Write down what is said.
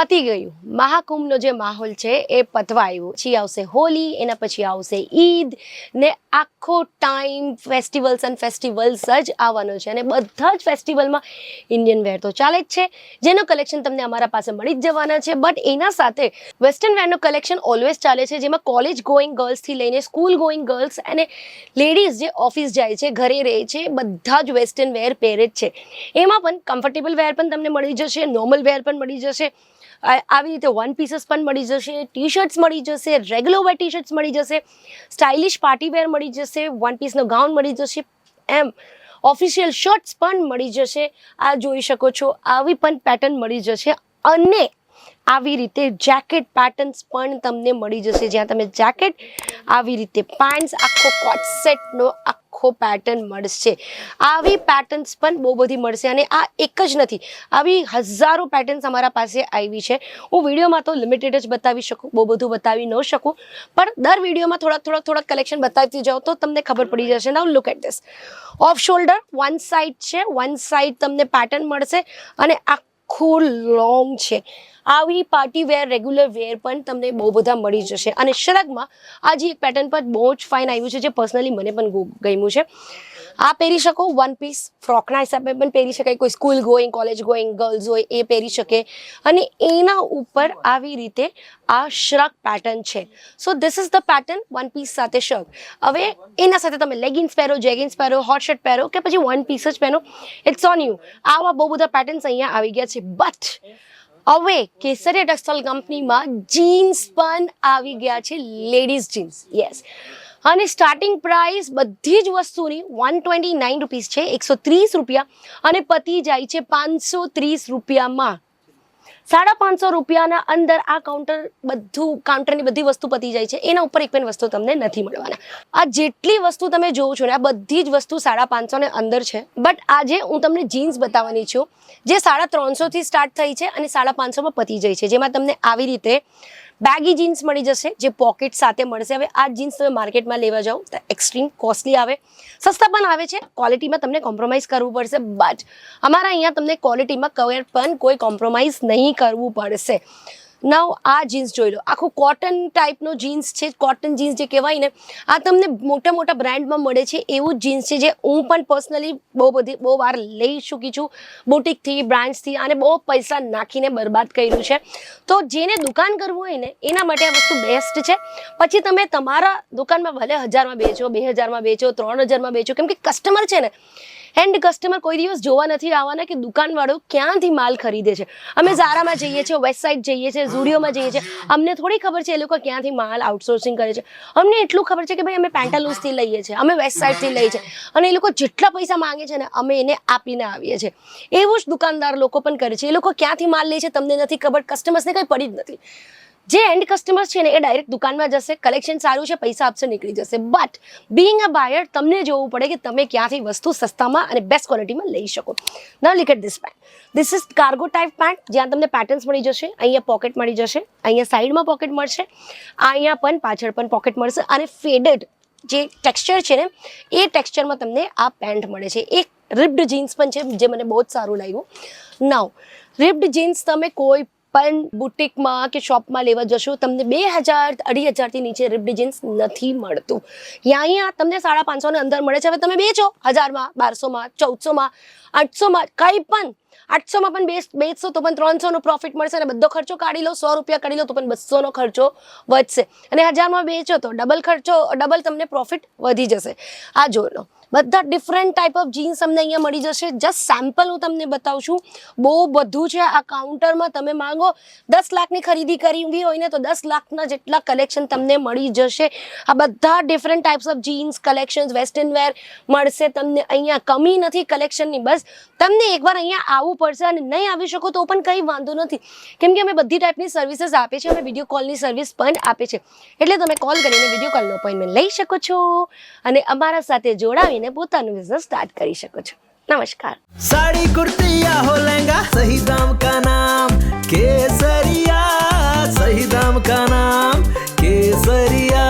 પતી ગયું મહાકુંભનો જે માહોલ છે એ પતવા આવ્યો. પછી આવશે હોલી, એના પછી આવશે ઈદ ને આખો ટાઈમ ફેસ્ટિવલ્સ જ આવવાનો છે. અને બધા જ ફેસ્ટિવલમાં ઇન્ડિયન વેર તો ચાલે જ છે, જેનો કલેક્શન તમને અમારા પાસે મળી જ જવાના છે. બટ એના સાથે વેસ્ટર્ન વેરનું કલેક્શન ઓલવેઝ ચાલે છે, જેમાં કોલેજ ગોઈંગ ગર્લ્સથી લઈને સ્કૂલ ગોઈંગ ગર્લ્સ અને લેડીઝ જે ઓફિસ જાય છે, ઘરે રહે છે, બધા જ વેસ્ટર્ન વેર પહેરે જ છે. એમાં પણ કમ્ફર્ટેબલ વેર પણ તમને મળી જશે, નોર્મલ વેર પણ મળી જશે, આવી રીતે વન પીસીસ પણ મળી જશે, ટી શર્ટ્સ મળી જશે, રેગ્યુલર વેર ટી શર્ટ્સ મળી જશે, સ્ટાઇલિશ પાર્ટી વેર મળી જશે, વન પીસનો ગાઉન મળી જશે, એમ ઓફિશિયલ શર્ટ્સ પણ મળી જશે. આ જોઈ શકો છો, આવી પણ પેટર્ન મળી જશે. અને આવી રીતે જેકેટ પેટર્ન્સ પણ તમને મળી જશે, જ્યાં તમે જેકેટ, આવી રીતે પેન્ટ્સ, આખો કોટ સેટનો આખો પેટર્ન મળશે. આવી પેટર્ન્સ પણ બહુ બધી મળશે. અને આ એક જ નથી, આવી હજારો પેટર્ન્સ અમારા પાસે આવી છે. હું વિડીયોમાં તો લિમિટેડ જ બતાવી શકું, બહુ બધું બતાવી ન શકું, પણ દર વિડીયોમાં થોડાક કલેક્શન બતાવતી જાઓ તો તમને ખબર પડી જશે. Now look at this. Of shoulder one side છે, વન સાઈડ તમને પેટર્ન મળશે અને આખું લોંગ છે. આવી પાર્ટી વેર, રેગ્યુલર વેર પણ તમને બહુ બધા મળી જશે. અને શરગમાં આજે એક પેટર્ન પર બહુ જ ફાઇન આવ્યું છે, જે પર્સનલી મને પણ ગમ્યું છે. આ પહેરી શકો, વન પીસ ફ્રોકના હિસાબે પણ પહેરી શકાય, કોઈ school going, college going girls હોય એ પહેરી શકે. અને એના ઉપર આવી રીતે આ શ્રગ પેટર્ન છે. So this is the pattern, one piece સાથે શ્રગ. હવે એના સાથે તમે લેગિન્સ પહેરો, જેગિન્સ પહેરો, હોટ શર્ટ પહેરો કે પછી વન પીસ જ પહેરો, ઇટ્સ ઓન યુ. આવા બહુ બધા પેટર્ન્સ અહીંયા આવી ગયા છે. બટ હવે કેસરિયા ટેક્સટાઇલ કંપનીમાં જીન્સ પણ આવી ગયા છે, લેડીઝ જીન્સ. યસ. અને સ્ટાર્ટિંગ પ્રાઇસ બધી જ વસ્તુની 129 રૂપીસ છે, 130 રૂપિયા, અને પતી જાય છે 530 રૂપિયામાં. 550 રૂપિયાના અંદર આ કાઉન્ટરની બધી વસ્તુ પતી જાય છે. એના ઉપર એક પણ વસ્તુ તમને નથી મળવાના. આ જેટલી વસ્તુ તમે જોવો છો ને, આ બધી જ વસ્તુ 550 ને અંદર છે. બટ આજે હું તમને જીન્સ બતાવવાની છું, જે 350 થી સ્ટાર્ટ થઈ છે અને 550 માં પતી જાય છે, જેમાં તમને આવી રીતે બેગી જીન્સ મળી જશે, જે પોકેટ સાથે મળશે. હવે આ જીન્સ તમે માર્કેટમાં લેવા જાઓ તો એક્સ્ટ્રીમ કોસ્ટલી આવે, સસ્તા પણ આવે છે, ક્વોલિટીમાં તમને કોમ્પ્રોમાઇઝ કરવું પડશે. બટ અમારા અહીંયા તમને ક્વોલિટીમાં પણ કોઈ કોમ્પ્રોમાઇઝ નહીં કરવું પડશે. નાવ આ જીન્સ જોઈ લો, આખું કોટન ટાઈપનો જીન્સ છે. કોટન જીન્સ જે કહેવાય ને, આ તમને મોટા બ્રાન્ડમાં મળે છે એવું જ જીન્સ છે, જે હું પણ પર્સનલી બહુ વાર લઈ ચૂકી છું, બુટિકથી, બ્રાન્ડ્સથી, અને બહુ પૈસા નાખીને બરબાદ કર્યું છે. તો જેને દુકાન કરવું હોય ને, એના માટે આ વસ્તુ બેસ્ટ છે. પછી તમે તમારા દુકાનમાં ભલે 1000માં બેચો, 2000માં બેચો, 3000માં બેચો, કેમ કે કસ્ટમર છે ને, એન્ડ કસ્ટમર કોઈ દિવસ જોવા નથી આવવાના કે દુકાનવાળો ક્યાંથી માલ ખરીદે છે. અમે ઝારામાં જઈએ છીએ, વેસ્ટ સાઇડ જઈએ છીએ, ઝુડિયોમાં જઈએ છીએ, અમને થોડી ખબર છે એ લોકો ક્યાંથી માલ આઉટસોર્સિંગ કરે છે. અમને એટલું ખબર છે કે ભાઈ અમે પેન્ટાલૂન્સથી લઈએ છીએ, અમે વેસ્ટ સાઇડથી લઈએ છીએ, અને એ લોકો જેટલા પૈસા માંગે છે ને, અમે એને આપીને આવીએ છીએ. એવું જ દુકાનદાર લોકો પણ કરે છે. એ લોકો ક્યાંથી માલ લે છે તમને નથી ખબર, કસ્ટમર્સને કંઈ પડી જ નથી. જે એન્ડ કસ્ટમર્સ છે ને, એ ડાયરેક્ટ દુકાનમાં જશે, કલેક્શન સારું છે, પૈસા આપશે, નીકળી જશે. બટ બિંગ અ બાયર, તમને જોવું પડે કે તમે ક્યાંથી વસ્તુ સસ્તામાં અને બેસ્ટ ક્વોલિટીમાં લઈ શકો. Now look at this pant. This is cargo type pant, જ્યાં તમને પેટર્ન્સ મળી જશે. અહીંયા પોકેટ મળી જશે, અહીંયા સાઈડમાં પોકેટ મળશે, અહીંયા પણ પાછળ પણ પોકેટ મળશે. અને ફેડેડ જે ટેક્સચર છે ને, એ ટેક્સચરમાં તમને આ પેન્ટ મળે છે. એક રિપ્ડ જીન્સ પણ છે, જે મને બહુ જ સારું લાગ્યું. નાઉ રિપ્ડ જીન્સ તમે કોઈ પણ બુટિકમાં કે શોપમાં લેવા જશો, તમને 2000-2500 થી નીચે રિપ્ડ જીન્સ નથી મળતું. અહીંયા તમને 550 ને અંદર મળે છે. હવે તમે બેચો 1000માં, 1200માં, 1400માં, 800માં, કંઈ પણ 800માં પણ બેચશો તો પણ 300નો પ્રોફિટ મળશે. અને બધો ખર્ચો કાઢી લો, 100 રૂપિયા કાઢી લો તો પણ 200નો ખર્ચો વધશે. અને 1000માં બેચો તો ડબલ તમને પ્રોફિટ વધી જશે. આ જોઈ લો, બધા ડિફરન્ટ ટાઈપ ઓફ જીન્સ અમને અહીંયા મળી જશે. જસ્ટ સેમ્પલ હું તમને બતાવું છું, બહુ બધું છે. આ કાઉન્ટરમાં તમે માંગો 10 લાખની ખરીદી કરવી હોય ને, તો 10 લાખના જેટલા કલેક્શન તમને મળી જશે. આ બધા different types of jeans collections, western wear મળશે તમને અહીંયા. કમી નથી કલેક્શનની, બસ તમને એકવાર અહીંયા આવવું પડશે. અને નહીં આવી શકો તો પણ કંઈ વાંધો નથી, કેમ કે અમે બધી ટાઈપની સર્વિસીસ આપે છે. અમે વિડીયો કોલની સર્વિસ પણ આપે છે, એટલે તમે કોલ કરીને વિડીયો કોલનો અપોઇન્ટમેન્ટ લઈ શકો છો અને અમારા સાથે જોડાવીને પોતાનું બિઝનેસ સ્ટાર્ટ કરી શકો છો. नमस्कार. साड़ी कुर्ती या हो लहंगा, सही दाम का नाम केसरिया, सही दाम का नाम केसरिया.